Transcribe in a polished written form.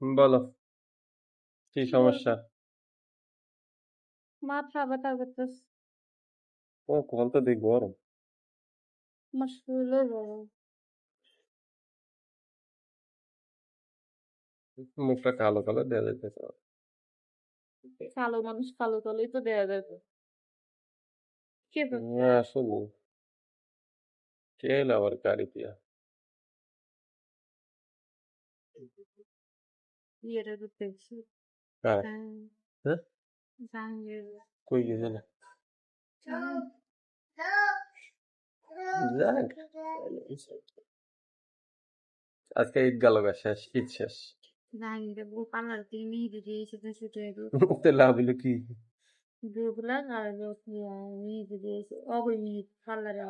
বলো কি কি সমস্যা? বলবো? মাথা ব্যথা করতেছে। ও কোন তো দিক গরম। আমার শরীরও গরম। মুখটা কালো কালো দেয়া যাইতেছে। কালো মানুষ কালো কালোই তো দেয়া যাবে। কে বলছে? আসলে কে এলো আবার গাড়ি দিয়া? বিয়েটা করতে গেছি। কার? হ্যাঁ, হ্যাঁ? জাহাঙ্গীর। কই গেছে না? হুম। যাক, আজকে ঈদ গেল গা, শেষ ঈদ শেষ। জাহাঙ্গীরের বউ পার্লার থেকে মেহেদি দিয়েছে তো ছুটে তো লাভ হইলো কি? বউগুলা আর মেহেদি দিয়েছে অবৈ মেহেদি পার্লারে